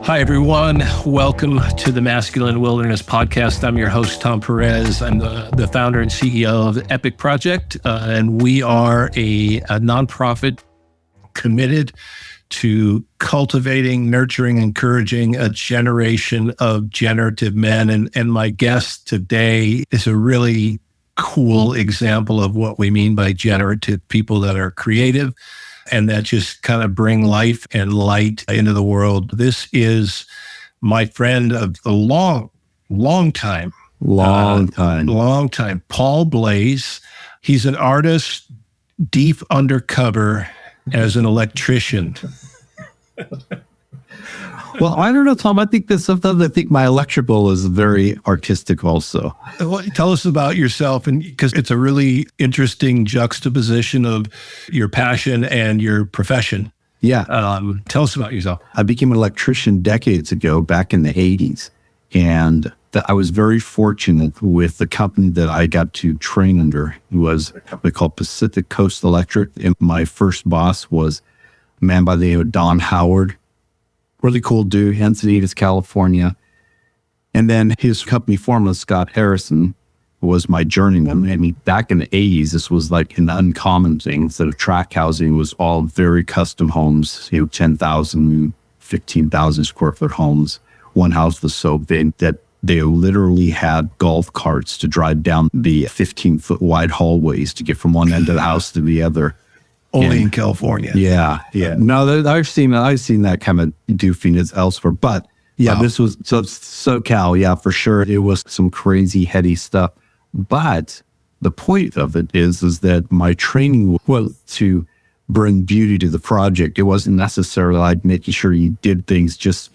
Hi, everyone. Welcome to the Masculine Wilderness Podcast. I'm your host, Tom Perez. I'm the founder and CEO of the Epic Project, and we are a nonprofit committed to cultivating, nurturing, encouraging a generation of generative men. And my guest today is a really cool example of what we mean by generative people that are creative and that just kind of bring life and light into the world. This is my friend of a long time, Paul Blais. He's an artist, deep undercover as an electrician. Well, I don't know, Tom. I think that sometimes I think my electrical is very artistic also. Well, tell us about yourself, and because it's a really interesting juxtaposition of your passion and your profession. Yeah. Tell us about yourself. I became an electrician decades ago, back in the 80s. And I was very fortunate with the company that I got to train under. It was a company called Pacific Coast Electric. And my first boss was a man by the name of Don Howard. Really cool dude, Encinitas, California. And then his company foreman, Scott Harrison, was my journeyman. I mean, back in the 80s, this was like an uncommon thing. Instead of tract housing, it was all very custom homes, 10,000, 15,000 square foot homes. One house was so big that they literally had golf carts to drive down the 15-foot wide hallways to get from one end of the house to the other. Only in California. Yeah. No, I've seen that kind of doofiness elsewhere. But yeah, wow. This was SoCal. Yeah, for sure. It was some crazy heady stuff. But the point of it is that my training was to bring beauty to the project. It wasn't necessarily like making sure you did things just,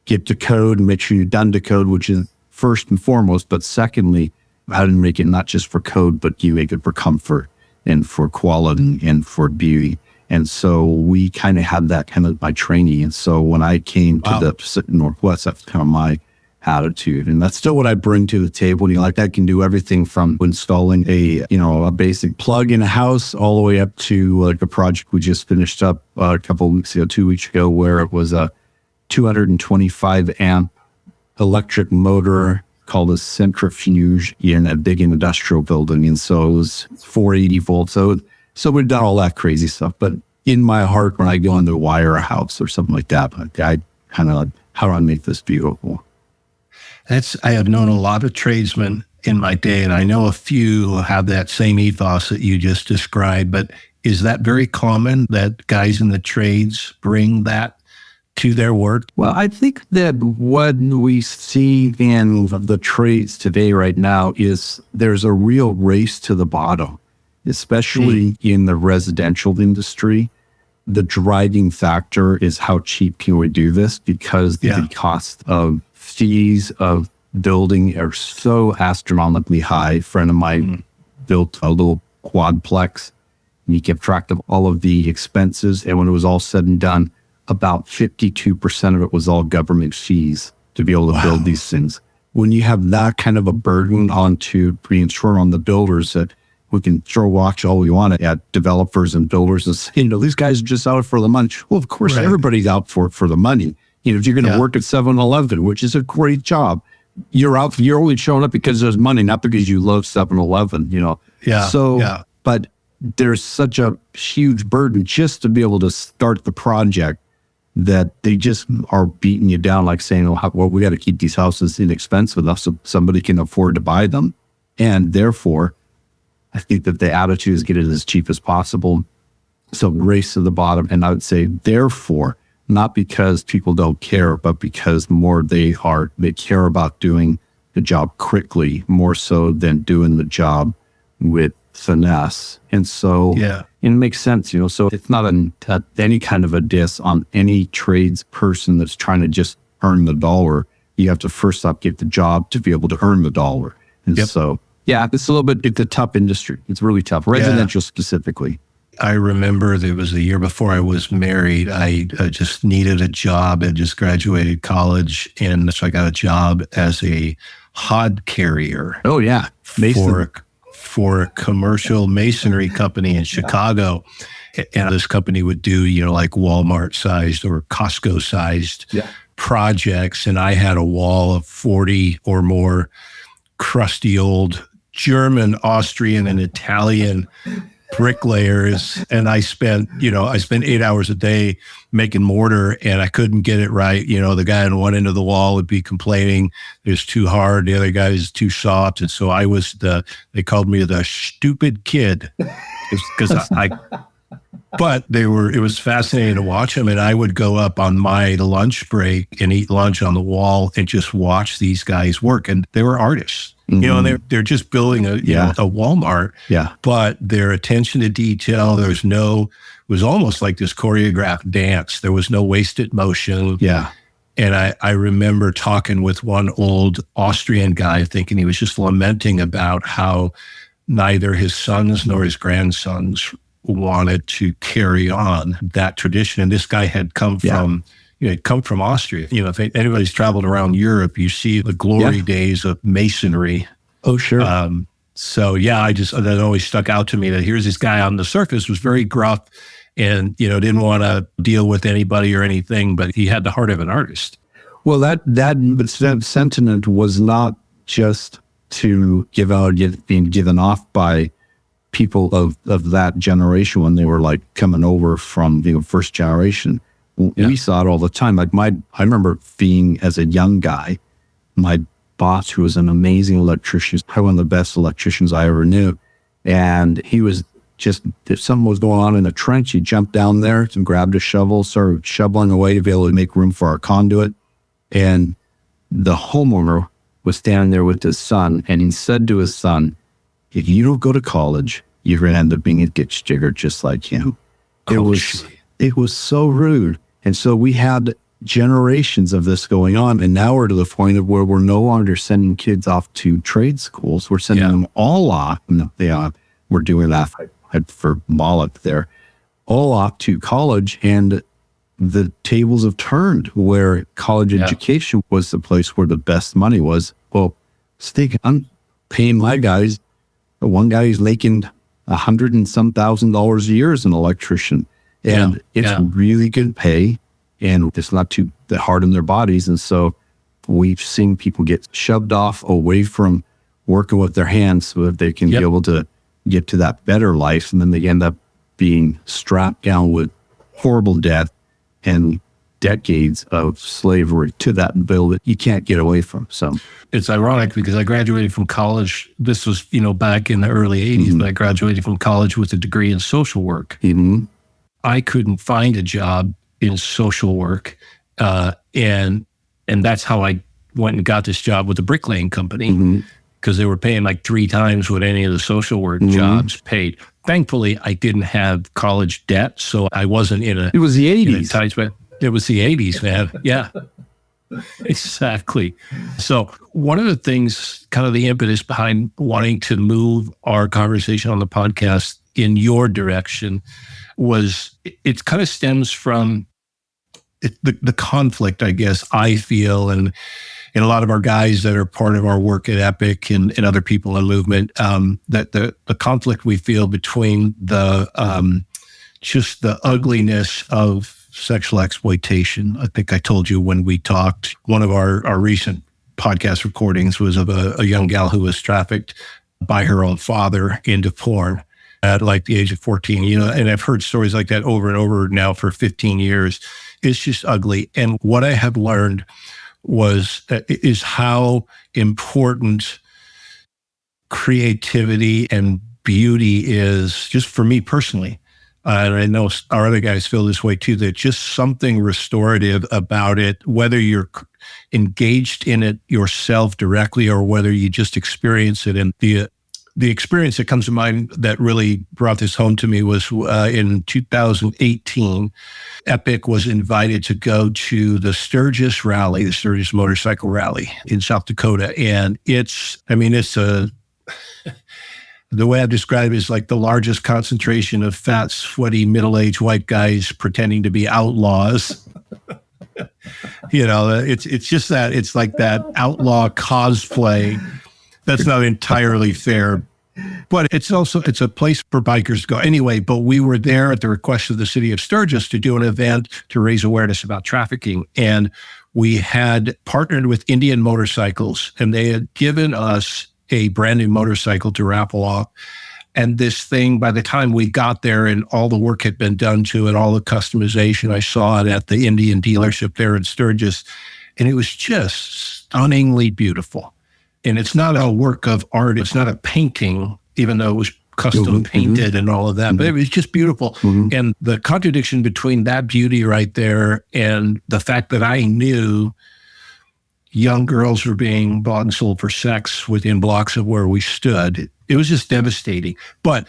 get to code and make sure you're done to code, which is first and foremost. But secondly, how to make it not just for code, but you make it for comfort and for quality and for beauty. And so we kind of had that kind of my training. And so when I came to the Pacific Northwest, that's kind of my attitude. And that's still what I bring to the table. I can do everything from installing a basic plug in a house all the way up to like a project we just finished up a couple of weeks ago, 2 weeks ago, where it was a 225 amp electric motor called a centrifuge in a big industrial building. And so it was 480 volts. So we've done all that crazy stuff. But in my heart, when I go in to wire a house or something like that, I kind of like, how do I make this beautiful? I have known a lot of tradesmen in my day, and I know a few who have that same ethos that you just described. But is that very common that guys in the trades bring that to their work? Well, I think that what we see in the trades today right now is there's a real race to the bottom, especially in the residential industry. The driving factor is how cheap can we do this, because the cost of fees of building are so astronomically high. A friend of mine built a little quadplex, and he kept track of all of the expenses. And when it was all said and done, about 52% of it was all government fees to be able to build these things. When you have that kind of a burden onto being sure on the builders, that we can throw rocks all we want at developers and builders and say, these guys are just out for the money. Well, of course, everybody's out for the money. If you're going to work at 7-Eleven, which is a great job, you're only showing up because there's money, not because you love 7-Eleven, But there's such a huge burden just to be able to start the project that they just are beating you down, like saying, well, we got to keep these houses inexpensive enough so somebody can afford to buy them. And therefore, I think that the attitude is get it as cheap as possible. So race to the bottom. And I would say, therefore, not because people don't care, but because they care about doing the job quickly, more so than doing the job with finesse. And so it makes sense, so it's not any kind of a diss on any trades person that's trying to just earn the dollar. You have to first off get the job to be able to earn the dollar. And so, it's it's a tough industry. It's really tough, residential specifically. I remember there was a year before I was married. I just needed a job. I just graduated college, and so I got a job as a hod carrier. Oh yeah, for a commercial masonry company in Chicago. And this company would do, like Walmart sized or Costco sized projects, and I had a wall of 40 or more crusty old German, Austrian, and Italian bricklayers. And I spent 8 hours a day making mortar, and I couldn't get it right. The guy on one end of the wall would be complaining it's too hard. The other guy is too soft. And so they called me the stupid kid because but it was fascinating to watch them. And I would go up on my lunch break and eat lunch on the wall and just watch these guys work. And they were artists. Mm-hmm. And they're just building a Walmart. Yeah. But their attention to detail, it was almost like this choreographed dance. There was no wasted motion. Yeah. And I remember talking with one old Austrian guy, thinking he was just lamenting about how neither his sons nor his grandsons wanted to carry on that tradition. And this guy had come from Austria. If anybody's traveled around Europe, you see the glory days of masonry. Oh, sure. That always stuck out to me that here's this guy on the surface was very gruff and, didn't want to deal with anybody or anything, but he had the heart of an artist. Well, that sentiment was not just to being given off by people of that generation when they were like coming over from the first generation. We saw it all the time. Like I remember being, as a young guy, my boss, who was an amazing electrician, probably one of the best electricians I ever knew. And he was just, if something was going on in a trench, he jumped down there and grabbed a shovel, started shoveling away to be able to make room for our conduit. And the homeowner was standing there with his son, and he said to his son, if you don't go to college, you're going to end up being a ditch digger just like him. It was so rude. And so we had generations of this going on. And now we're to the point of where we're no longer sending kids off to trade schools. We're sending them all off. We're doing that for Moloch there, all off to college. And the tables have turned where college education was the place where the best money was. Well, I'm paying my guys. One guy is making $100,000 and some $1,000 a year as an electrician. And it's really good pay, and it's not too hard on their bodies. And so we've seen people get shoved off away from working with their hands so that they can be able to get to that better life. And then they end up being strapped down with horrible debt and decades of slavery to that bill that you can't get away from. So it's ironic because I graduated from college. This was, back in the early 80s, but I graduated from college with a degree in social work. Mm-hmm. I couldn't find a job in social work. And that's how I went and got this job with the bricklaying company, because they were paying like 3 times what any of the social work jobs paid. Thankfully, I didn't have college debt, so I wasn't in a... It was the 80s. It was the 80s, man. Yeah, exactly. So one of the things, kind of the impetus behind wanting to move our conversation on the podcast in your direction was it kind of stems from the conflict, I guess, I feel, and a lot of our guys that are part of our work at Epic and other people in the movement, that the conflict we feel between just the ugliness of sexual exploitation. I think I told you when we talked, one of our recent podcast recordings was of a young gal who was trafficked by her own father into porn at like the age of 14, and I've heard stories like that over and over now for 15 years. It's just ugly. And what I have learned is how important creativity and beauty is, just for me personally. And I know our other guys feel this way too, that just something restorative about it, whether you're engaged in it yourself directly or whether you just experience it. And the experience that comes to mind that really brought this home to me was in 2018, Epic was invited to go to the Sturgis rally, the Sturgis motorcycle rally in South Dakota. And the way I've described it is like the largest concentration of fat, sweaty, middle-aged white guys pretending to be outlaws. It's just that, it's like that outlaw cosplay. That's not entirely fair, But it's a place for bikers to go anyway. But we were there at the request of the city of Sturgis to do an event to raise awareness about trafficking. And we had partnered with Indian Motorcycles, and they had given us a brand new motorcycle to raffle off. And this thing, by the time we got there and all the work had been done to it, all the customization, I saw it at the Indian dealership there in Sturgis, and it was just stunningly beautiful. And it's not a work of art. It's not a painting, even though it was custom painted and all of that, but it was just beautiful. And the contradiction between that beauty right there and the fact that I knew young girls were being bought and sold for sex within blocks of where we stood, it was just devastating. But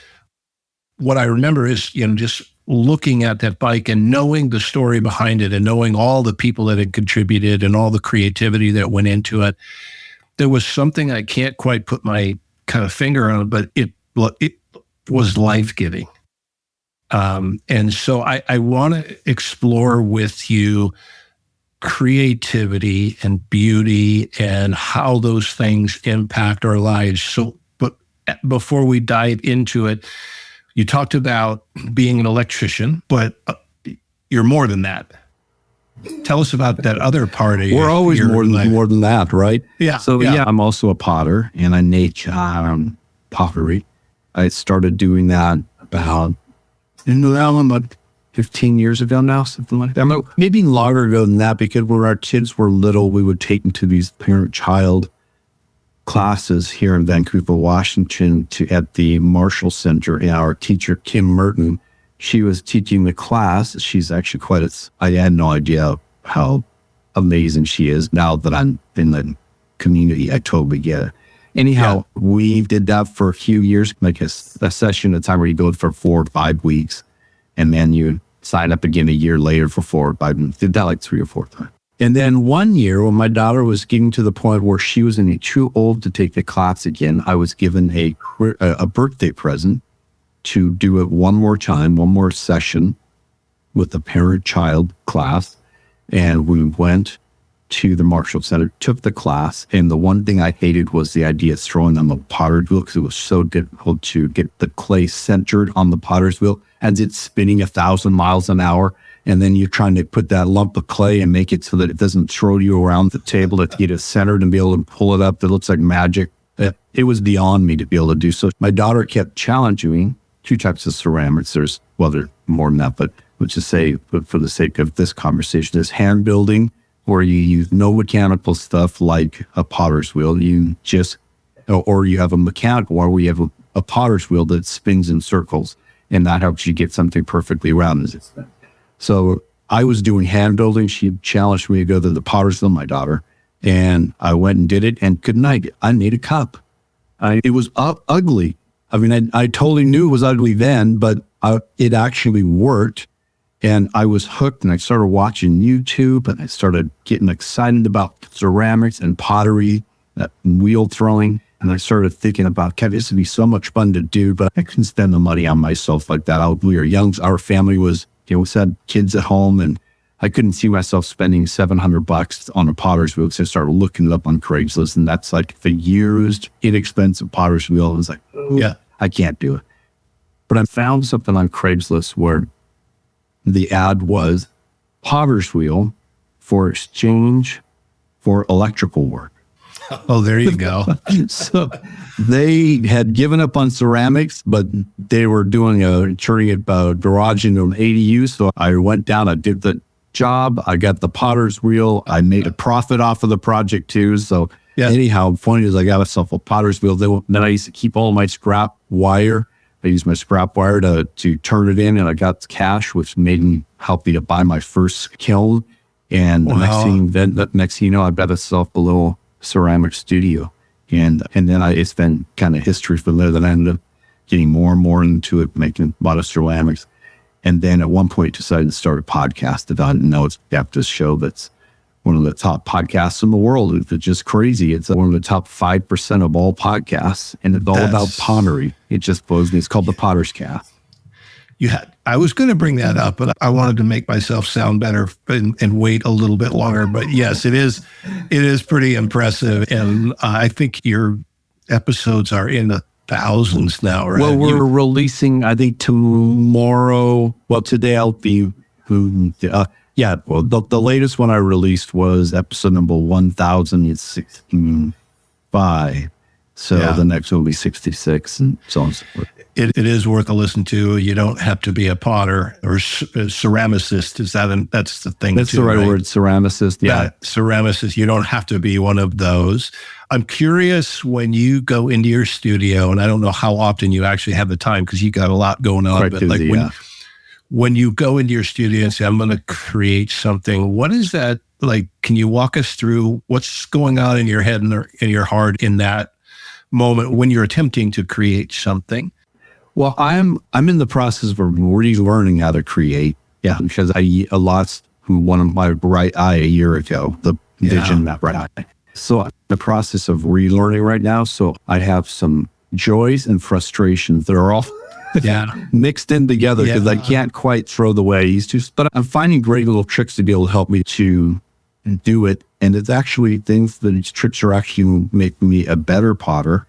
what I remember is, just looking at that bike and knowing the story behind it and knowing all the people that had contributed and all the creativity that went into it, there was something I can't quite put my kind of finger on, but it was life-giving. And so I want to explore with you creativity and beauty and how those things impact our lives. So, but before we dive into it, you talked about being an electrician, but you're more than that. Tell us about that other part of We're always more than that, right? Yeah. So I'm also a potter, and I make pottery. I started doing that about 15 years ago now, something like that. Maybe longer ago than that, because when our kids were little, we would take them to these parent-child classes here in Vancouver, Washington, at the Marshall Center. And our teacher, Kim Merton, she was teaching the class. She's actually I had no idea how amazing she is. Now that I'm in the community, I totally get it. Anyhow, we did that for a few years, like a session at a time where you go for 4 or 5 weeks, and then you sign up again a year later for 4 or 5 weeks. Did that like 3 or 4 times. And then one year, when my daughter was getting to the point where she was too old to take the class again, I was given a birthday present to do it one more time, one more session with the parent-child class. And we went to the Marshall Center, took the class, and the one thing I hated was the idea of throwing on the potter's wheel, because it was so difficult to get the clay centered on the potter's wheel as it's spinning 1,000 miles an hour. And then you're trying to put that lump of clay and make it so that it doesn't throw you around the table, to get it centered and be able to pull it up. That looks like magic. It was beyond me to be able to do so. My daughter kept challenging me. 2 types of ceramics. There are more than that, but let's just say, but for the sake of this conversation, there's hand building, where you use no mechanical stuff like a potter's wheel. Or you have a mechanical one where you have a potter's wheel that spins in circles, and that helps you get something perfectly round. So I was doing hand building. She challenged me to go to the potter's wheel, my daughter, and I went and did it. And good night, I made a cup. It was ugly. I mean, I totally knew it was ugly then, but it actually worked. And I was hooked, and I started watching YouTube, and I started getting excited about ceramics and pottery, wheel throwing. And I started thinking about, this would be so much fun to do, but I couldn't spend the money on myself like that. We were young. Our family was, we had kids at home, and I couldn't see myself spending $700 on a potter's wheel. So I started looking it up on Craigslist, and that's like the used, inexpensive potter's wheel. I was like, I can't do it. But I found something on Craigslist where the ad was potter's wheel for exchange for electrical work. Oh, there you go. So they had given up on ceramics, but they were turning it garage into an ADU. So I went down, I did the job, I got the potter's wheel, I made a profit off of the project too. So anyhow, the point is I got myself a potter's wheel. Then I used to keep all my scrap wire. I used my scrap wire to turn it in, and I got cash, which helped me to buy my first kiln. And the next thing you know, I got myself a little ceramic studio. And then it's been kind of history from there. Then I ended up getting more and more into it, making a lot of ceramics. And then at one point decided to start a podcast that I didn't know it's this show that's one of the top podcasts in the world. It's just crazy. It's one of the top 5% of all podcasts, and it's all about pottery. It just blows me. It's called the Potter's Cast. I was going to bring that up, but I wanted to make myself sound better and wait a little bit longer. But yes, it is pretty impressive. And I think your episodes are in the thousands now, right? Well, we're releasing, I think tomorrow. Well, today I'll be. The latest one I released was episode number 1065. So the next will be 66, and so on and so forth. It is worth a listen to. You don't have to be a potter or ceramicist. That's the thing. That's the right word, ceramicist. Yeah, ceramicist. You don't have to be one of those. I'm curious when you go into your studio, and I don't know how often you actually have the time because you got a lot going on. Quite busy, when you go into your studio and say, I'm going to create something, what is that like? Can you walk us through what's going on in your head and in your heart in that moment when you're attempting to create something? Well, I'm in the process of relearning how to create. Yeah, because I lost one of my right eye a year ago, the vision in that right eye. So I'm in the process of relearning right now. So I have some joys and frustrations that are all mixed in together because I can't quite throw the way I used to. But I'm finding great little tricks to be able to help me to do it. And it's actually these tricks are actually making me a better potter.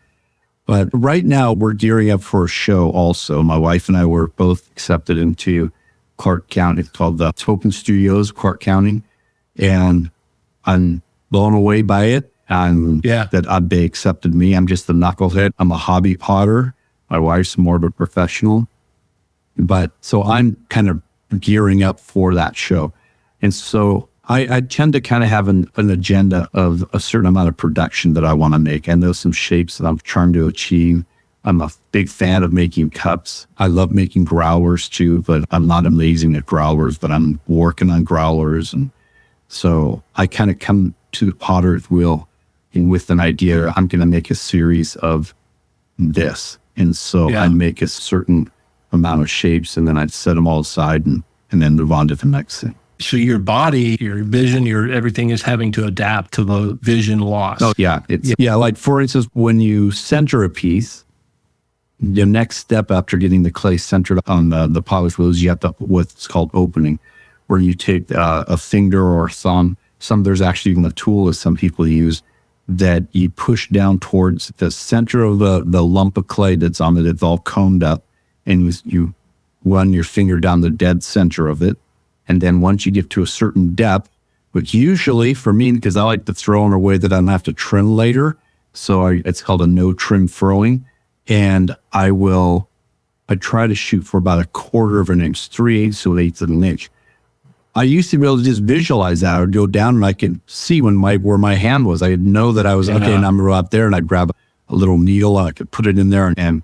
But right now we're gearing up for a show also. My wife and I were both accepted into Clark County. It's called the Open Studios, Clark County. And I'm blown away by it. That they accepted me. I'm just a knucklehead. I'm a hobby potter. My wife's more of a professional. But so I'm kind of gearing up for that show. And so I tend to kind of have an agenda of a certain amount of production that I want to make. I know some shapes that I'm trying to achieve. I'm a big fan of making cups. I love making growlers too, but I'm not amazing at growlers, but I'm working on growlers. And so I kind of come to the potter's wheel with an idea. I'm going to make a series of this. And so I make a certain amount of shapes and then I'd set them all aside and then move on to the next thing. So your body, your vision, your everything is having to adapt to the vision loss. Oh, yeah. Like for instance, when you center a piece, the next step after getting the clay centered on the polished wheel is you have to what's called opening, where you take a finger or thumb. There's actually even a tool that some people use that you push down towards the center of the lump of clay that's on it. It's all combed up, and you run your finger down the dead center of it. And then once you get to a certain depth, which usually for me, because I like to throw in a way that I don't have to trim later. So it's called a no trim throwing. And I try to shoot for about 1/4 of an inch, 3/8 to 1/8 of an inch. I used to be able to just visualize that or go down and I could see where my hand was. I know that I was, okay, and I'm going to go out there and I'd grab a little needle and I could put it in there and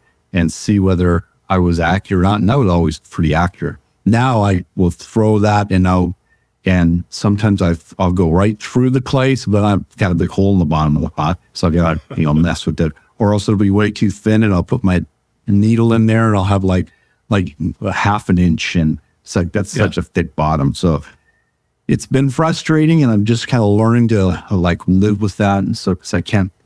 see whether I was accurate or not. And that was always pretty accurate. Now I will throw that and sometimes I'll go right through the clay. So then I've got a big hole in the bottom of the pot. So I've got to, mess with it. Or else it'll be way too thin and I'll put my needle in there and I'll have like 1/2 an inch. And it's like, that's such a thick bottom. So it's been frustrating and I'm just kind of learning to live with that. And so, cause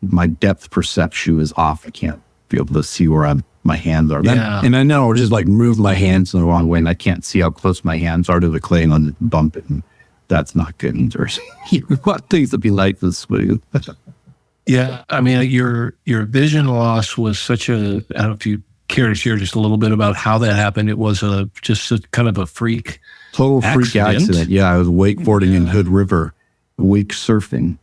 my depth perception is off. I can't be able to see where my hands are. And I know I'll just move my hands in the wrong way and I can't see how close my hands are to the clay and I'll bump it. And that's not good either. You want things to be like this way. Yeah. I mean, your vision loss was such I don't know if you care to share just a little bit about how that happened. It was just a kind of a total freak accident. Yeah. I was wakeboarding in Hood River, wake surfing.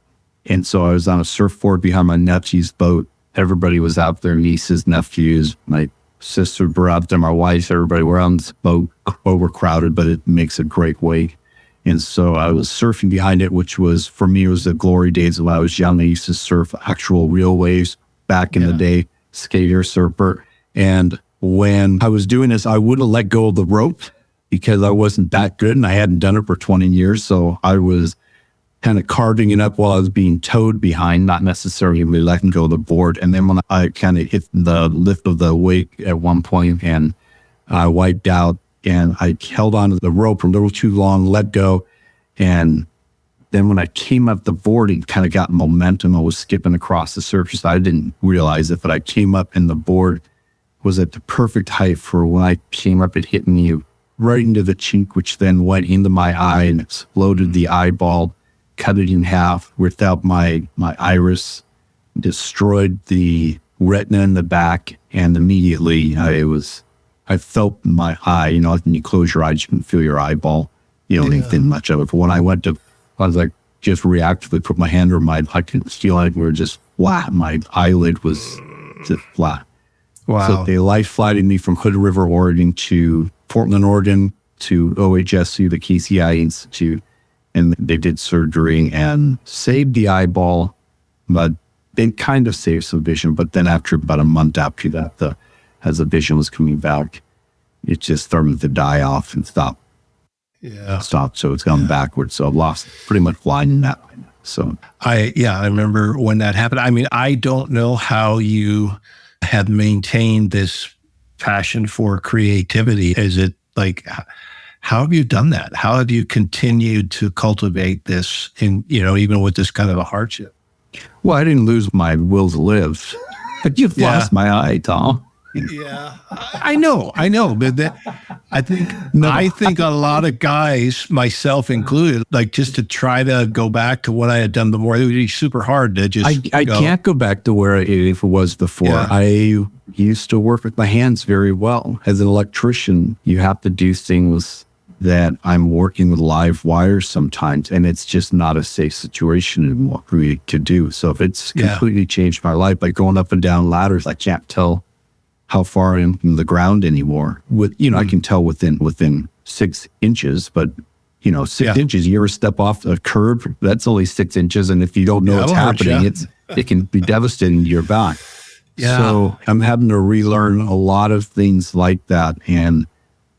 And so I was on a surfboard behind my nephew's boat. Everybody was out there, nieces, nephews, my sister were out there, my wife, everybody were on this boat, overcrowded, but it makes a great wake. And so I was surfing behind it, which was, for me, it was the glory days when I was young. I used to surf actual real waves back in the day, skater, surfer. And when I was doing this, I wouldn't let go of the rope because I wasn't that good and I hadn't done it for 20 years. So I was kind of carving it up while I was being towed behind, not necessarily letting go of the board. And then when I kind of hit the lift of the wake at one point and I wiped out and I held onto the rope a little too long, let go. And then when I came up the board, it kind of got momentum. I was skipping across the surface. I didn't realize it, but I came up and the board was at the perfect height for when I came up, it hit me right into the chink, which then went into my eye and exploded the eyeball, cut it in half, ripped out my iris, destroyed the retina in the back, and immediately I felt my eye, when you close your eyes, you can feel your eyeball. You don't think much of it. But when I was like, just reactively put my hand over my, I could feel like we were just flat. My eyelid was just flat. Wow. So they life flighted me from Hood River, Oregon to Portland, Oregon to OHSU, the KCI Institute. And they did surgery and saved the eyeball, but they kind of saved some vision. But then after about a month after that, as the vision was coming back, it just started to die off and stop. So it's gone backwards. So I've lost pretty much blind in that. So I remember when that happened. I mean, I don't know how you have maintained this passion for creativity. Is it like, how have you done that? How have you continued to cultivate this in, even with this kind of a hardship? Well, I didn't lose my will to live, but you've lost my eye, Tom. Yeah, I know, but I think a lot of guys, myself included, like just to try to go back to what I had done before, it would be super hard to just. I can't go back to where it was before. Yeah. I used to work with my hands very well. As an electrician, you have to do things that I'm working with live wires sometimes, and it's just not a safe situation anymore for me to do. So if it's completely changed my life, like going up and down ladders, I can't tell how far I am from the ground anymore. I can tell within 6 inches, but 6 inches, you ever step off a curb, that's only 6 inches. And if you don't know what's happening, it can be devastating to your back. Yeah. So I'm having to relearn a lot of things like that. And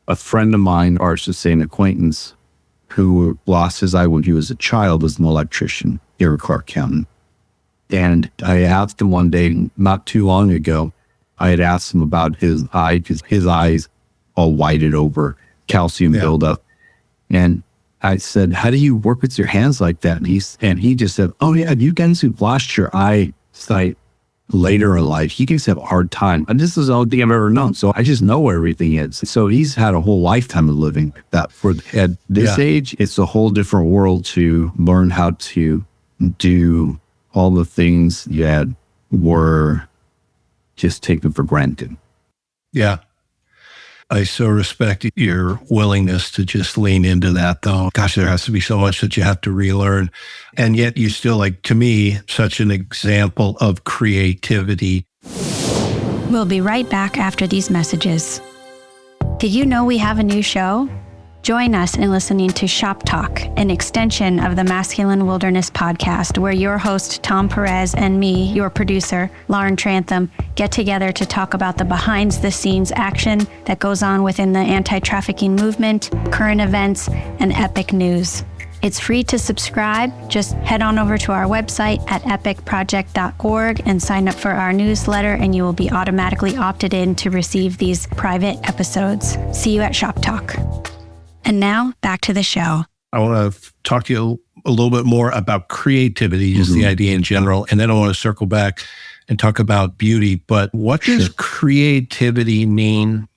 a friend of mine, or I should say an acquaintance, who lost his eye when he was a child, was an electrician here in Clark County. And I asked him one day, not too long ago, I had asked him about his eye, because his eyes all whited over, calcium buildup. And I said, how do you work with your hands like that? And he just said, oh yeah, you guys who've lost your eyesight later in life, you guys have a hard time. And this is the only thing I've ever known. So I just know where everything is. So he's had a whole lifetime of living that. At this age, it's a whole different world to learn how to do all the things that were just taken for granted. Yeah. I so respect your willingness to just lean into that, though. Gosh, there has to be so much that you have to relearn. And yet you still, like, to me, such an example of creativity. We'll be right back after these messages. Did you know we have a new show? Join us in listening to Shop Talk, an extension of the Masculine Wilderness podcast, where your host, Tom Perez, and me, your producer, Lauren Trantham, get together to talk about the behind-the-scenes action that goes on within the anti-trafficking movement, current events, and epic news. It's free to subscribe. Just head on over to our website at epicproject.org and sign up for our newsletter, and you will be automatically opted in to receive these private episodes. See you at Shop Talk. And now, back to the show. I want to talk to you a little bit more about creativity, just the idea in general. And then I want to circle back and talk about beauty. But what does creativity mean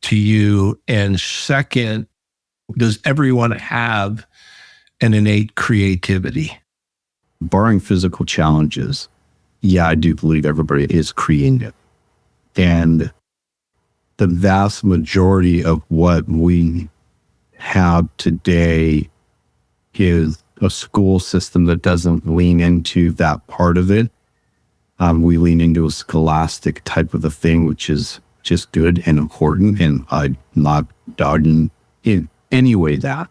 to you? And second, does everyone have an innate creativity? Barring physical challenges, I do believe everybody is creative. And the vast majority of what we have today is a school system that doesn't lean into that part of it. We lean into a scholastic type of a thing, which is just good and important, and I'm not dogging in any way that.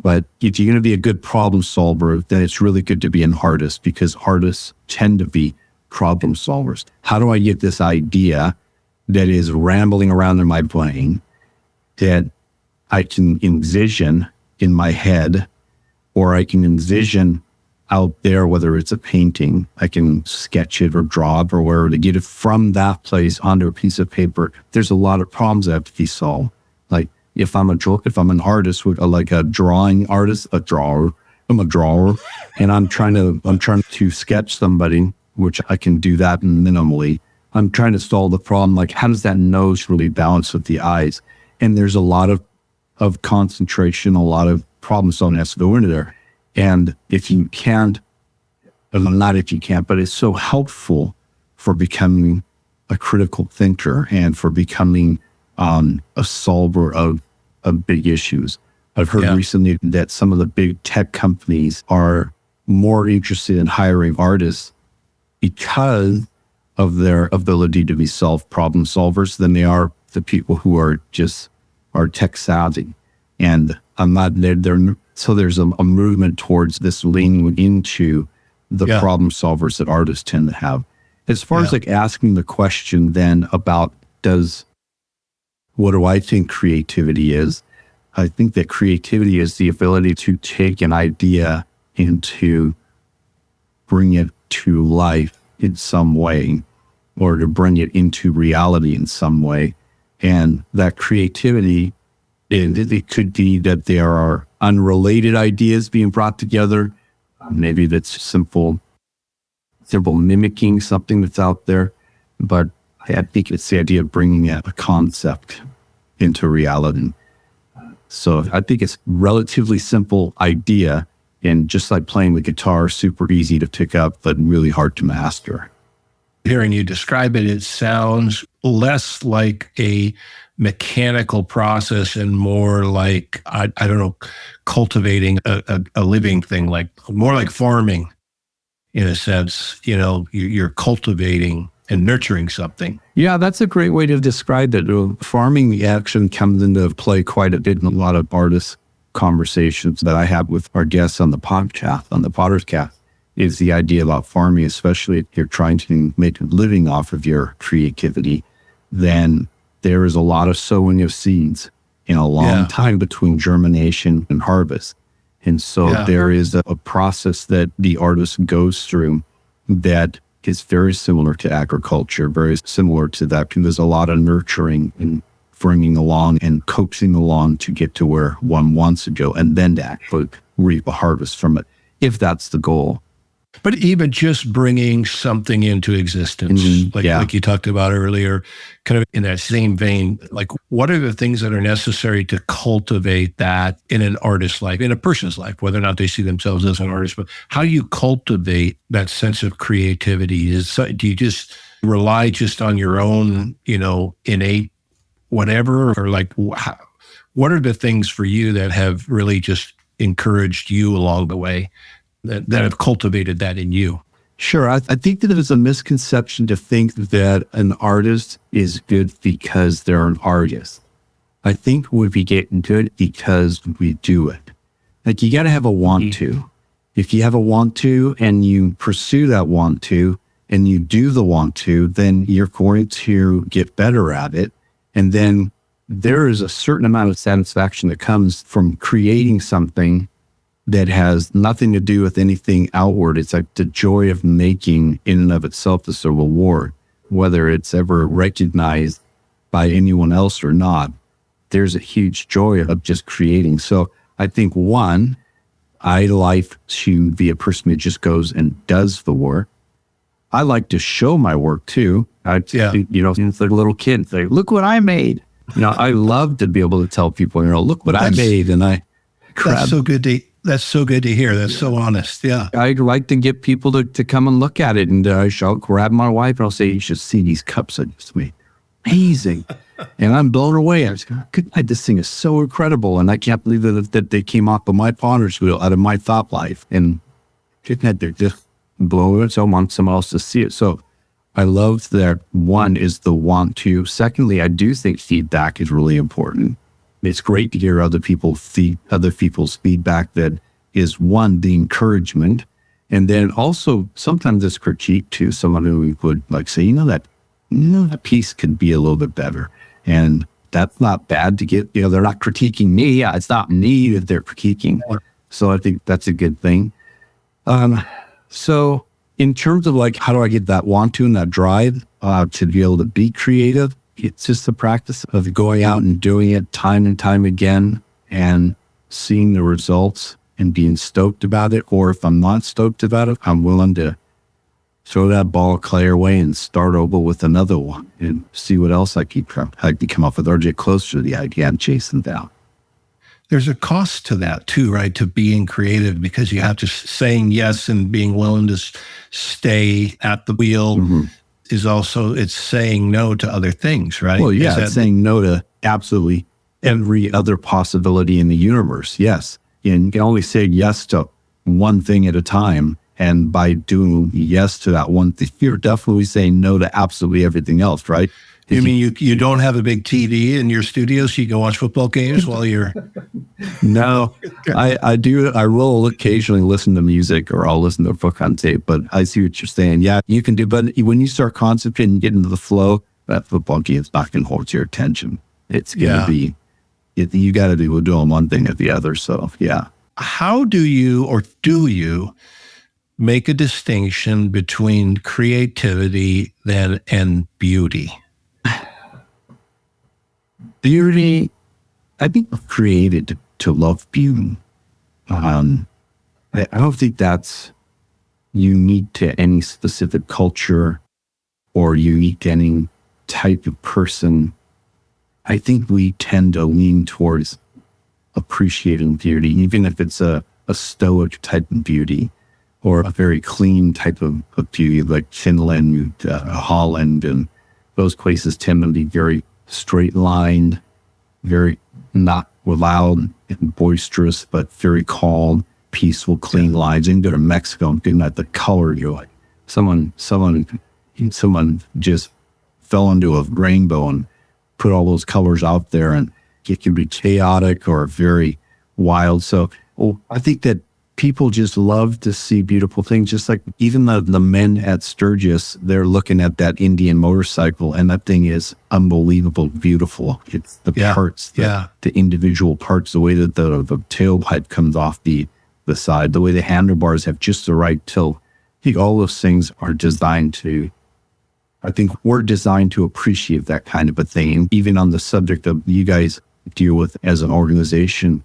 But if you're going to be a good problem solver, then it's really good to be an artist, because artists tend to be problem solvers. How do I get this idea that is rambling around in my brain that I can envision in my head, or I can envision out there, whether it's a painting, I can sketch it or draw it or wherever, to get it from that place onto a piece of paper. There's a lot of problems that have to be solved. Like if I'm an artist, like a drawing artist, I'm a drawer, and I'm trying to sketch somebody, which I can do that minimally. I'm trying to solve the problem, like how does that nose really balance with the eyes? And there's a lot of concentration, a lot of problem solving has to go into there. And if you can't, not if you can't, but it's so helpful for becoming a critical thinker and for becoming a solver of big issues. I've heard recently that some of the big tech companies are more interested in hiring artists because of their ability to be problem solvers than they are the people who are tech savvy. And I'm not there. So there's a movement towards this leaning into the problem solvers that artists tend to have. As far as like asking the question then about what do I think creativity is? I think that creativity is the ability to take an idea and to bring it to life in some way, or to bring it into reality in some way. And that creativity, it could be that there are unrelated ideas being brought together. Maybe that's simple mimicking something that's out there. But I think it's the idea of bringing a concept into reality. So I think it's a relatively simple idea, and just like playing the guitar, super easy to pick up, but really hard to master. Hearing you describe it, it sounds less like a mechanical process and more like, I don't know, cultivating a living thing, like more like farming in a sense. You're cultivating and nurturing something. Yeah, that's a great way to describe it. Farming, the action comes into play quite a bit in a lot of artist conversations that I have with our guests on the podcast, on the Potter's Cast, is the idea about farming, especially if you're trying to make a living off of your creativity. Then there is a lot of sowing of seeds in a long time between germination and harvest. And so there is a process that the artist goes through that is very similar to agriculture, very similar to that. There's a lot of nurturing and bringing along and coaxing along to get to where one wants to go, and then to actually reap a harvest from it, if that's the goal. But even just bringing something into existence, like you talked about earlier, kind of in that same vein, like what are the things that are necessary to cultivate that in an artist's life, in a person's life, whether or not they see themselves as an artist, but how you cultivate that sense of creativity? Do you just rely just on your own, innate whatever, or like what are the things for you that have really just encouraged you along the way? That have cultivated that in you? Sure. I think that it is a misconception to think that an artist is good because they're an artist. I think we get good because we do it. Like, you got to have a want to. If you have a want to and you pursue that want to and you do the want to, then you're going to get better at it. And then there is a certain amount of satisfaction that comes from creating something that has nothing to do with anything outward. It's like the joy of making in and of itself is a reward, whether it's ever recognized by anyone else or not. There's a huge joy of just creating. So I think, one, I like to be a person who just goes and does the work. I like to show my work too. Since they're little kids, they look what I made. I love to be able to tell people, look what I made. And that's so good to hear. That's so honest. Yeah. I'd like to get people to come and look at it. And I'll grab my wife and I'll say, you should see these cups I just made. Amazing. And I'm blown away. I was going, good night, this thing is so incredible. And I can't believe that they came off of my potter's wheel out of my thought life. And they're just blown it. So I want someone else to see it. So I love that. One is the want to. Secondly, I do think feedback is really important. It's great to hear other people's feedback that is, one, the encouragement. And then also sometimes it's critique too. Someone who would like say, that piece could be a little bit better. And that's not bad to get, they're not critiquing me. Yeah, it's not me that they're critiquing. So I think that's a good thing. So in terms of like, how do I get that want to and that drive to be able to be creative? It's just the practice of going out and doing it time and time again and seeing the results and being stoked about it. Or if I'm not stoked about it, I'm willing to throw that ball of clay away and start over with another one and see what else I can come up with or get closer to the idea and chase them down. There's a cost to that too, right? To being creative, because you have to saying yes and being willing to stay at the wheel. Mm-hmm. is also, it's saying no to other things, right? Well, yeah, it's saying no to absolutely every other possibility in the universe. Yes. And you can only say yes to one thing at a time. And by doing yes to that one thing, you're definitely saying no to absolutely everything else, right? You mean you don't have a big TV in your studio so you can watch football games while you're... No, I do. I will occasionally listen to music, or I'll listen to a book on tape, but I see what you're saying. Yeah, you can do, but when you start concentrating and get into the flow, that football game is not going to hold your attention. It's going to be, you got to do doing one thing or the other. So, yeah. How do you make a distinction between creativity and beauty? Beauty, I think we're created to love beauty. I don't think that's unique to any specific culture or unique to any type of person. I think we tend to lean towards appreciating beauty, even if it's a stoic type of beauty or a very clean type of beauty, like Finland, Holland, and those places tend to be very straight lined, very not loud and boisterous, but very calm, peaceful, clean lines. You can go to Mexico and looking at the color, you're like, someone just fell into a rainbow and put all those colors out there, and it can be chaotic or very wild. So I think that people just love to see beautiful things, just like even the men at Sturgis, they're looking at that Indian motorcycle, and that thing is unbelievable beautiful. It's the parts, the individual parts, the way that the tailpipe comes off the side, the way the handlebars have just the right tilt. I think all those things are designed to, I think we're designed to appreciate that kind of a thing. And even on the subject of you guys deal with as an organization,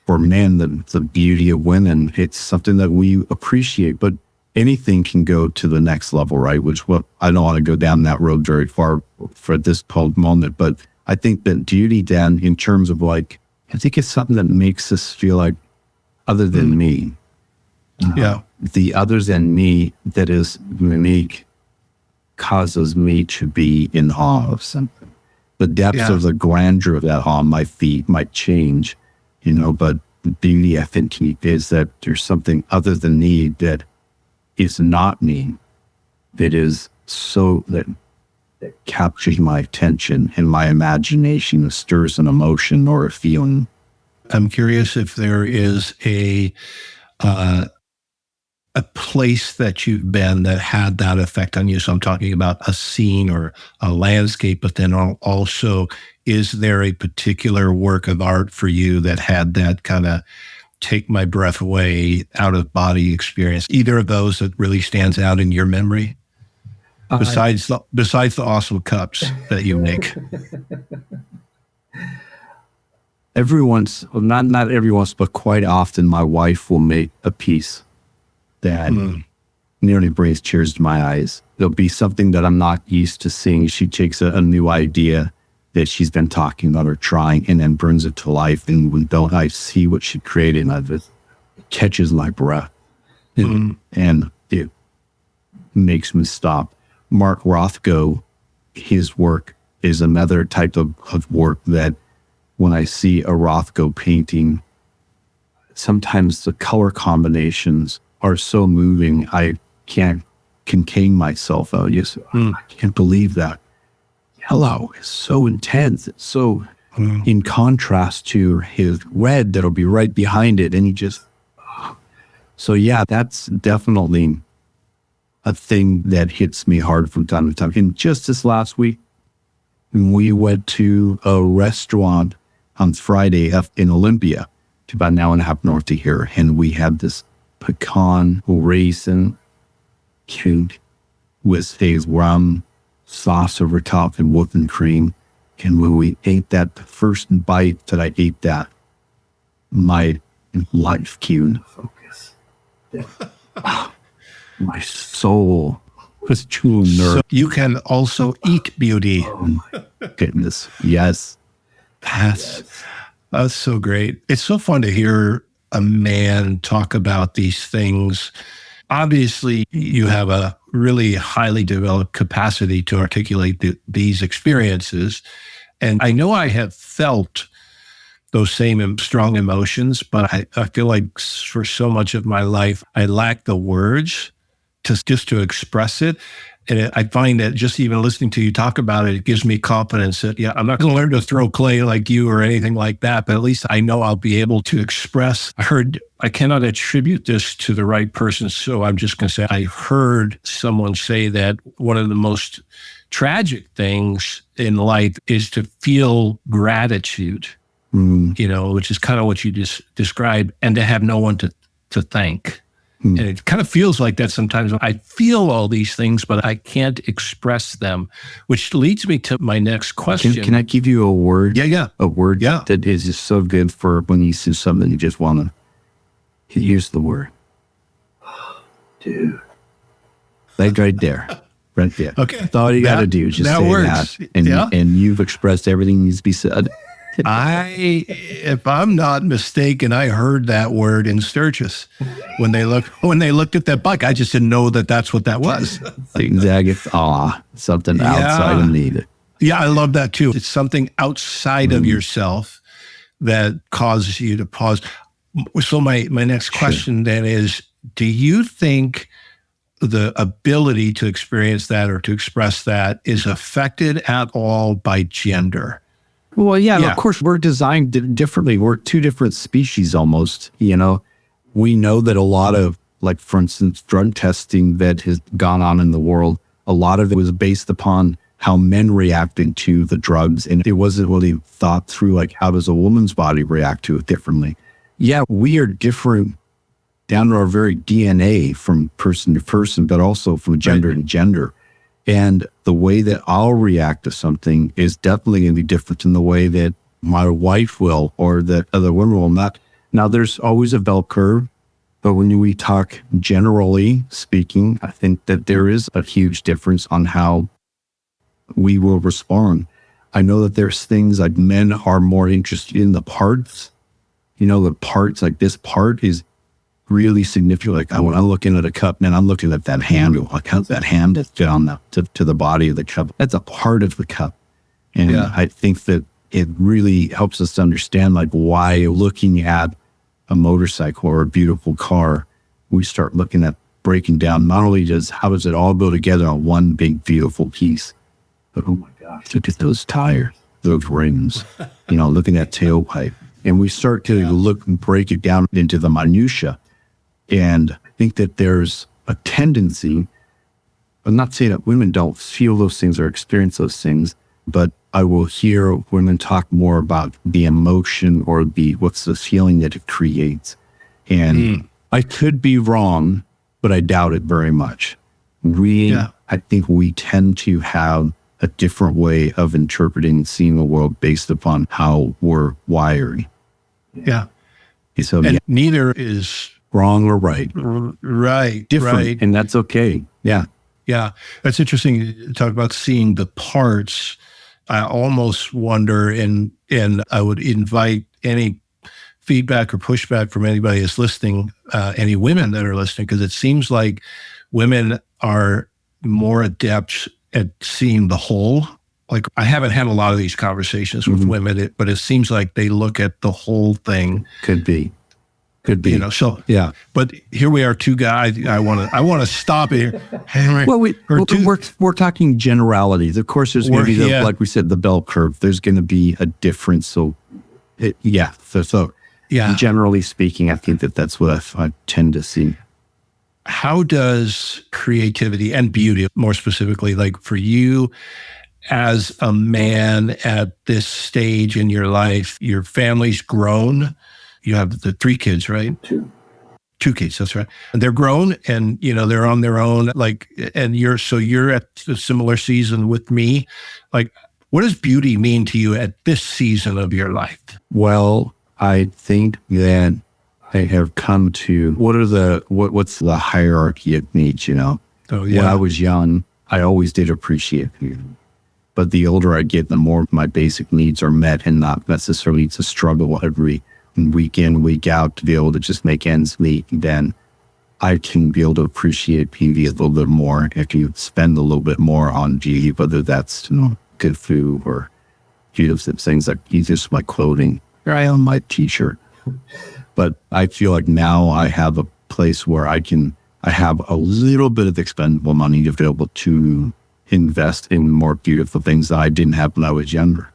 for men, the beauty of women, it's something that we appreciate, but anything can go to the next level, right? Which, well, I don't want to go down that road very far for this moment, but I think that beauty, Dan, in terms of like, I think it's something that makes us feel like other than me. The other than me that is unique causes me to be in awe of something. The depths of the grandeur of that awe might change. But beauty, I think, is that there's something other than me that is not me, that is so that captures my attention and my imagination, stirs an emotion or a feeling. I'm curious if there is a place that you've been that had that effect on you. So I'm talking about a scene or a landscape, but then also, is there a particular work of art for you that had that kind of take my breath away, out of body experience? Either of those that really stands out in your memory? Besides the awesome cups that you make. Not every once, but quite often, my wife will make a piece that nearly brings tears to my eyes. There'll be something that I'm not used to seeing. She takes a new idea that she's been talking about or trying, and then brings it to life. And when I see what she created, and it catches my breath, and it makes me stop. Mark Rothko, his work is another type of work that when I see a Rothko painting, sometimes the color combinations are so moving, I can't contain myself. I can't believe that. Yellow is so intense. It's so in contrast to his red that'll be right behind it. And so yeah, that's definitely a thing that hits me hard from time to time. And just this last week, we went to a restaurant on Friday in Olympia, to about an hour and a half north of here. And we had this pecan raisin cake with a rum sauce over top and whipping cream. And when we ate that, the first bite that I ate that, my life came into focus. My soul was truly nervous. So you can also eat beauty. Oh my goodness. Yes. That's so great. It's so fun to hear a man talk about these things. obviously you have a really highly developed capacity to articulate these experiences. And I know I have felt those same strong emotions, but I feel like for so much of my life, I lack the words to express it. And I find that just even listening to you talk about it, it gives me confidence that, yeah, I'm not going to learn to throw clay like you or anything like that, but at least I know I'll be able to express. I cannot attribute this to the right person, so I'm just going to say I heard someone say that one of the most tragic things in life is to feel gratitude, which is kind of what you just described, and to have no one to thank. And it kind of feels like that sometimes. I feel all these things, but I can't express them, which leads me to my next question. Can I give you a word? Yeah. A word that is just so good for when you see something you just want to use the word. Dude. Like right there. Right there. Okay. That's all you got to do. Just say works. that. And you've expressed everything that needs to be said. If I'm not mistaken, I heard that word in Sturgis when they looked at that bike. I just didn't know that that's what that was. Exactly. Something outside of me. Yeah, I love that too. It's something outside of yourself that causes you to pause. So my next question then is, do you think the ability to experience that or to express that is affected at all by gender? Well, yeah, of course, we're designed differently. We're two different species almost, We know that a lot of, like, for instance, drug testing that has gone on in the world, a lot of it was based upon how men reacted to the drugs. And it wasn't really thought through, like, how does a woman's body react to it differently? Yeah, we are different down to our very DNA from person to person, but also from gender to gender. And the way that I'll react to something is definitely going to be different than the way that my wife will or that other women will not. Now, there's always a bell curve, but when we talk generally speaking, I think that there is a huge difference on how we will respond. I know that there's things like men are more interested in the parts. The parts, like this part is really significant. Like when I'm looking at a cup, man, I'm looking at that handle. Like how's that hand fit on to the body of the cup? That's a part of the cup. And I think that it really helps us to understand like why looking at a motorcycle or a beautiful car, we start looking at breaking down not only how does it all go together on one big beautiful piece, but oh my gosh, look at those tires, those rims, looking at tailpipe. And we start to look and break it down into the minutia. And I think that there's a tendency, I'm not saying that women don't feel those things or experience those things, but I will hear women talk more about the emotion or what's the feeling that it creates. And I could be wrong, but I doubt it very much. I think we tend to have a different way of interpreting and seeing the world based upon how we're wired. Yeah. So neither is wrong or right. Right. Different. Right. And that's okay. Yeah. Yeah. That's interesting. You talk about seeing the parts. I almost wonder, and I would invite any feedback or pushback from anybody that's listening, any women that are listening, because it seems like women are more adept at seeing the whole. Like I haven't had a lot of these conversations with women, but it seems like they look at the whole thing. Could be. But here we are, two guys. I want to stop here. Well, we're talking generalities. Of course, there's going to be like we said, the bell curve. There's going to be a difference. So, generally speaking, I think that's what I tend to see. How does creativity and beauty, more specifically, like for you as a man at this stage in your life, your family's grown. You have the 3 kids, right? 2 kids, that's right. And they're grown and, they're on their own. Like, and you're at a similar season with me. Like, what does beauty mean to you at this season of your life? Well, I think that I have come to, what's the hierarchy of needs, Oh, yeah. When I was young, I always did appreciate beauty. But the older I get, the more my basic needs are met and not necessarily to struggle every week in, week out to be able to just make ends meet. Then I can be able to appreciate beauty a little bit more if you spend a little bit more on beauty, whether that's, good food or beautiful things like just my clothing. Here I am, my t-shirt. But I feel like now I have a place where I have a little bit of expendable money available to invest in more beautiful things that I didn't have when I was younger.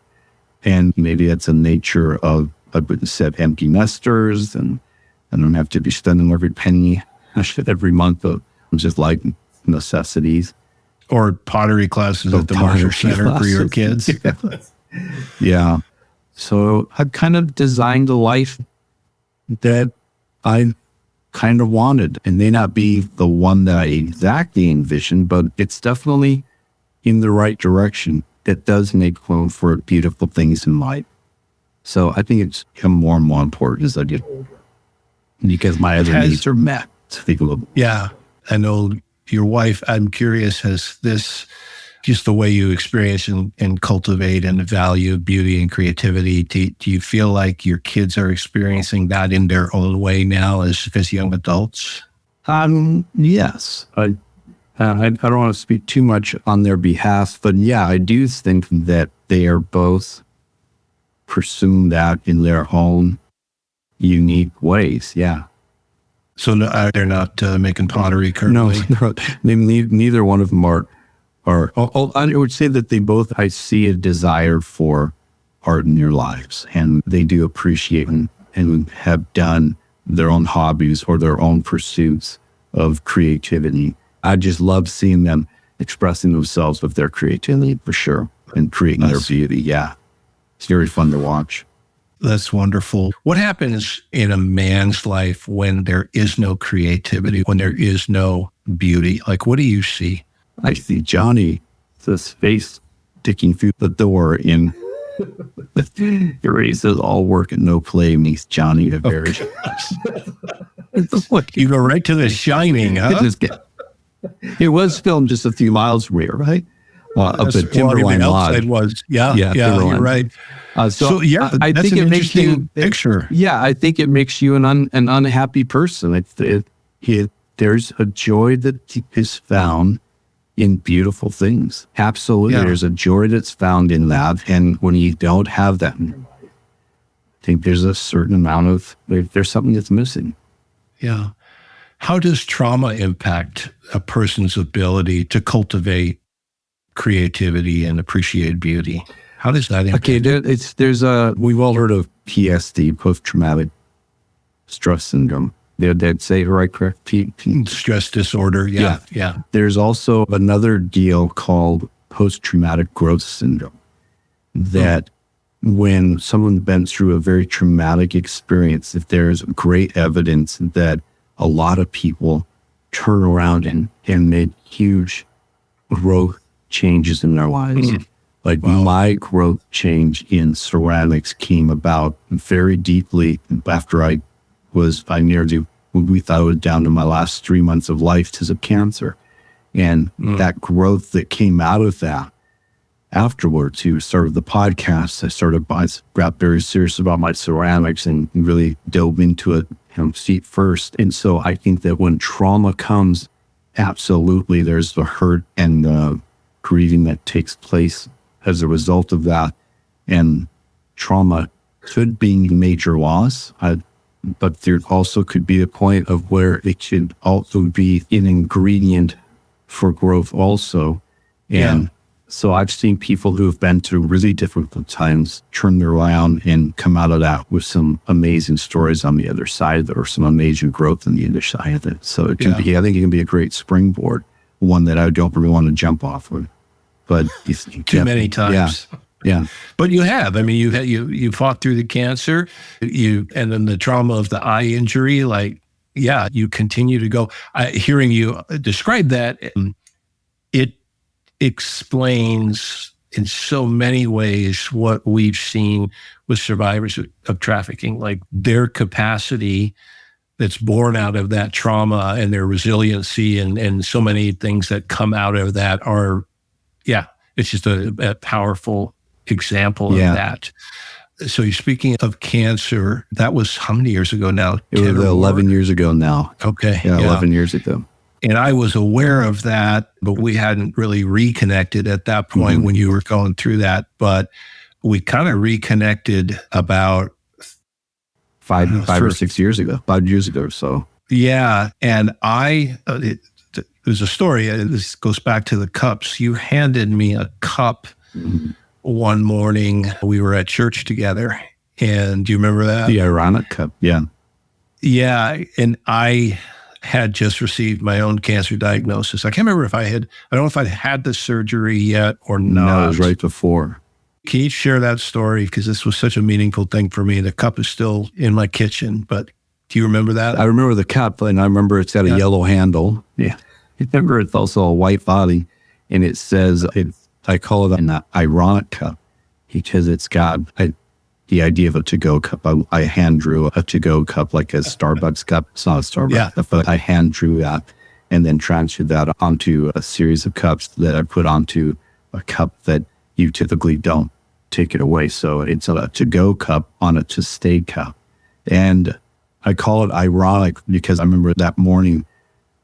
And maybe it's a nature of, I would say, empty nesters, and I don't have to be spending every penny every month of just like necessities. Or pottery classes at the Marshall Center for your kids. Yeah. So I've kind of designed a life that I kind of wanted. It may not be the one that I exactly envisioned, but it's definitely in the right direction. That does make room for beautiful things in life. So I think it's become more and more important as I get older, because my other needs are met. Yeah. I know your wife, I'm curious, has this, just the way you experience and cultivate and value beauty and creativity, do you feel like your kids are experiencing that in their own way now as young adults? Yes. I don't want to speak too much on their behalf, but yeah, I do think that they are both pursuing that in their own unique ways. Yeah. So they're not making pottery currently? No, neither one of them are. I would say that they both, I see a desire for art in their lives, and they do appreciate and have done their own hobbies or their own pursuits of creativity. I just love seeing them expressing themselves with their creativity, for sure, and creating their beauty. Yeah. It's very fun to watch. That's wonderful. What happens in a man's life when there is no creativity, when there is no beauty? Like, what do you see? I see Johnny, his face sticking through the door in he says, all work and no play makes Johnny a very... You go right to The Shining, huh? It was filmed just a few miles from here, right? Up at Timberline Lodge. It was, yeah, you're right. I think it makes you picture. Yeah, I think it makes you an unhappy person. There's a joy that is found in beautiful things. Absolutely, there's a joy that's found in that, and when you don't have that, I think there's a certain amount of there's something that's missing. Yeah. How does trauma impact a person's ability to cultivate creativity and appreciate beauty? How does that impact? Okay, we've all heard of PSD, post-traumatic stress syndrome. They'd say, right, correct? Stress disorder, yeah. There's also another deal called post-traumatic growth syndrome, that when someone's been through a very traumatic experience, if there's great evidence that a lot of people turn around and made huge growth changes in their lives. Like my growth change in ceramics came about very deeply after we thought I was down to my last 3 months of life because of cancer. And that growth that came out of that afterwards, to start the podcast, I got very serious about my ceramics and really dove into it feet first. And so I think that when trauma comes, absolutely there's the hurt and the grieving that takes place as a result of that. And trauma could be major loss, but there also could be a point of where it should also be an ingredient for growth also. And so I've seen people who have been through really difficult times turn around and come out of that with some amazing stories on the other side of it, or some amazing growth on the other side of it. So it can be, I think it can be a great springboard, one that I don't really want to jump off of. But too many times. Yeah. But you have. I mean, you fought through the cancer, and then the trauma of the eye injury. Like, you continue to go. Hearing you describe that, it explains in so many ways what we've seen with survivors of trafficking, like their capacity that's born out of that trauma and their resiliency and so many things that come out of that are, it's just a powerful example of that. So you're speaking of cancer. That was how many years ago now? It was 11 years ago now. Okay. Yeah, 11 years ago. And I was aware of that, but we hadn't really reconnected at that point when you were going through that. But we kind of reconnected about 5 or 6 years ago, 5 years ago or so. Yeah. And there's a story. This goes back to the cups. You handed me a cup one morning. We were at church together. And do you remember that? The ironic cup. Yeah. Yeah. And I had just received my own cancer diagnosis. I can't remember I don't know if I'd had the surgery yet or not. No, it was right before. Can you share that story? Because this was such a meaningful thing for me. The cup is still in my kitchen, but do you remember that? I remember the cup, and I remember it's got a yellow handle. Yeah. I remember it's also a white body, and it says, I call it an ironic cup because it's got the idea of a to-go cup. I hand drew a to-go cup, like a Starbucks cup. It's not a Starbucks cup, but I hand drew that and then transferred that onto a series of cups that I put onto a cup that you typically don't take it away. So it's a to-go cup on a to-stay cup. And I call it ironic because I remember that morning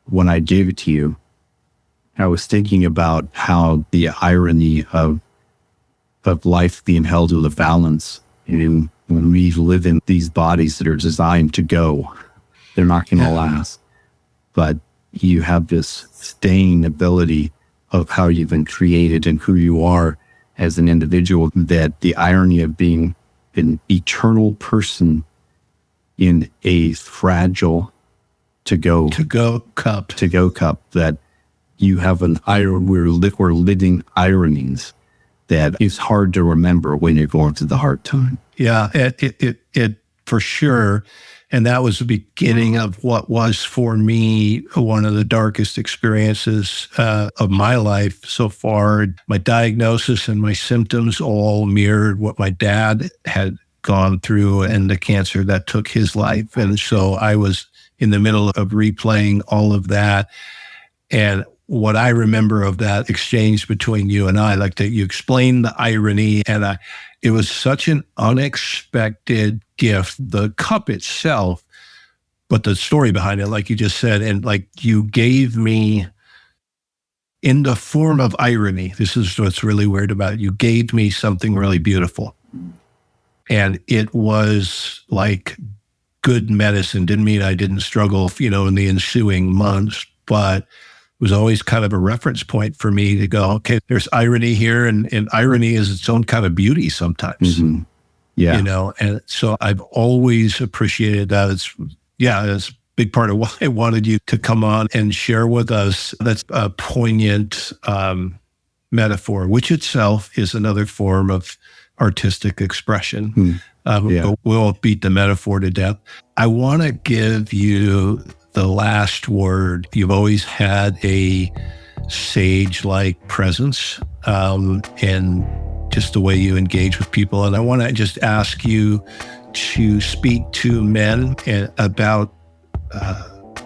when I gave it to you, I was thinking about how the irony of life being held with a balance. And when we live in these bodies that are designed to go, they're not going to last. But you have this staying ability of how you've been created and who you are as an individual, that the irony of being an eternal person in a fragile to-go cup, that you have we're living ironies that is hard to remember when you're going through the hard time. Yeah, it for sure. And that was the beginning of what was for me one of the darkest experiences of my life so far. My diagnosis and my symptoms all mirrored what my dad had gone through and the cancer that took his life. And so I was in the middle of replaying all of that. And what I remember of that exchange between you and I, like that you explained the irony, and it was such an unexpected gift, the cup itself, but the story behind it, like you just said, and like you gave me in the form of irony. This is what's really weird about it. You gave me something really beautiful. And it was like good medicine. Didn't mean I didn't struggle, in the ensuing months, but was always kind of a reference point for me to go, okay, there's irony here, and irony is its own kind of beauty sometimes. Yeah. And so I've always appreciated that. It's a big part of why I wanted you to come on and share with us. That's a poignant metaphor, which itself is another form of artistic expression. But we won't beat the metaphor to death. I want to give you the last word. You've always had a sage-like presence and just the way you engage with people. And I want to just ask you to speak to men about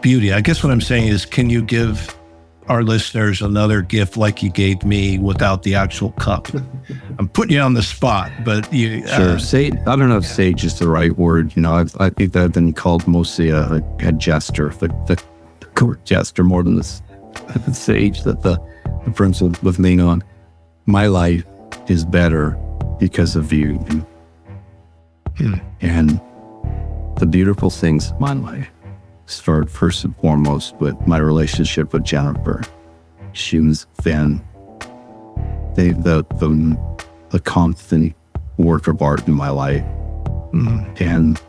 beauty. I guess what I'm saying is, can you give our listeners another gift like you gave me without the actual cup? I'm putting you on the spot, but you... Sure. I don't know if sage is the right word. I think that I've been called mostly a jester, the court jester, more than the sage that the prince was leaning on. My life is better because of you. And the beautiful things in my life start first and foremost with my relationship with Jennifer. She was then the constant work of art in my life. And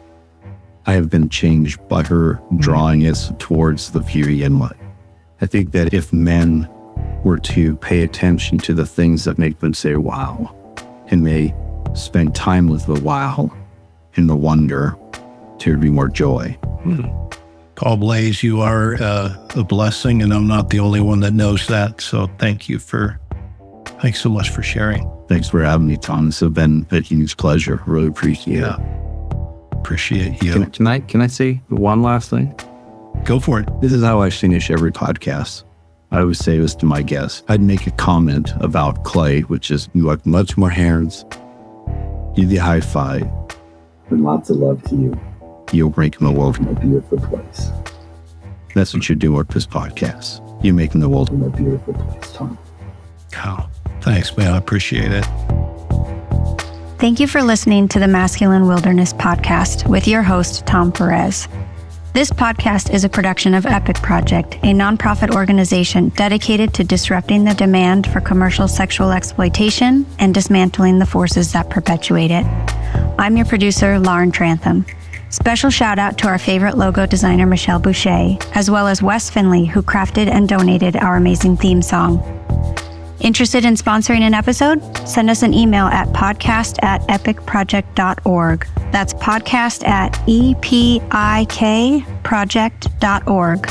I have been changed by her drawing us towards the beauty in life. I think that if men were to pay attention to the things that make them say, wow, and may spend time with the wow and the wonder, there would be more joy. Paul Blais, you are a blessing, and I'm not the only one that knows that. So thanks so much for sharing. Thanks for having me, Tom. This has been a huge pleasure. Really appreciate it. Appreciate you. Can I say one last thing? Go for it. This is how I finish every podcast. I always say this to my guests. I'd make a comment about clay, which is, you have much more hands, you the high five, and lots of love to you. You're making the world a beautiful place. That's what you do with this podcast. You're making the world a beautiful place, Tom. Oh, thanks, man. I appreciate it. Thank you for listening to the Masculine Wilderness Podcast with your host, Tom Perez. This podcast is a production of Epic Project, a nonprofit organization dedicated to disrupting the demand for commercial sexual exploitation and dismantling the forces that perpetuate it. I'm your producer, Lauren Trantham. Special shout out to our favorite logo designer, Michelle Boucher, as well as Wes Finley, who crafted and donated our amazing theme song. Interested in sponsoring an episode? Send us an email at podcast@epicproject.org. That's podcast@epikproject.org.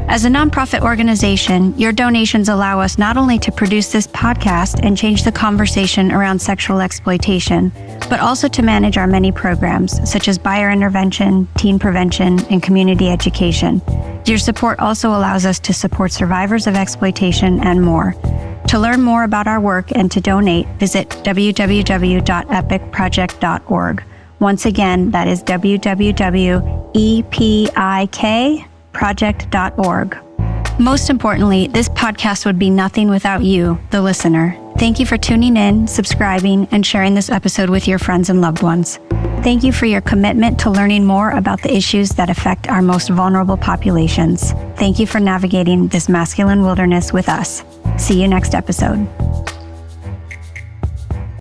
As a nonprofit organization, your donations allow us not only to produce this podcast and change the conversation around sexual exploitation, but also to manage our many programs, such as buyer intervention, teen prevention, and community education. Your support also allows us to support survivors of exploitation and more. To learn more about our work and to donate, visit www.epicproject.org. Once again, that is www.epikproject.org. Most importantly, this podcast would be nothing without you, the listener. Thank you for tuning in, subscribing, and sharing this episode with your friends and loved ones. Thank you for your commitment to learning more about the issues that affect our most vulnerable populations. Thank you for navigating this masculine wilderness with us. See you next episode.